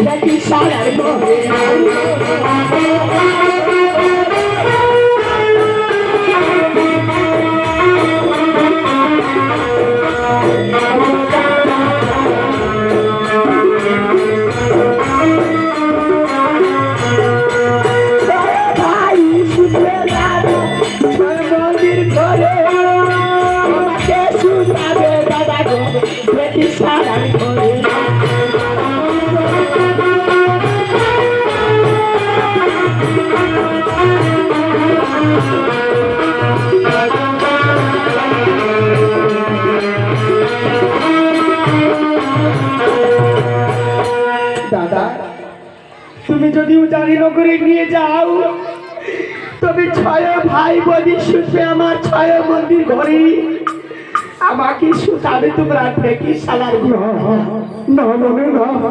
দেখি সারার ঘরে দাদা, তুমি যদি উজানি নগরে নিয়ে যাও তবে ছয় ভাই বদি শুধু আমার ছয় মন্দির ঘরে আমাকে শুকাবে তোমরা দেখি সালার না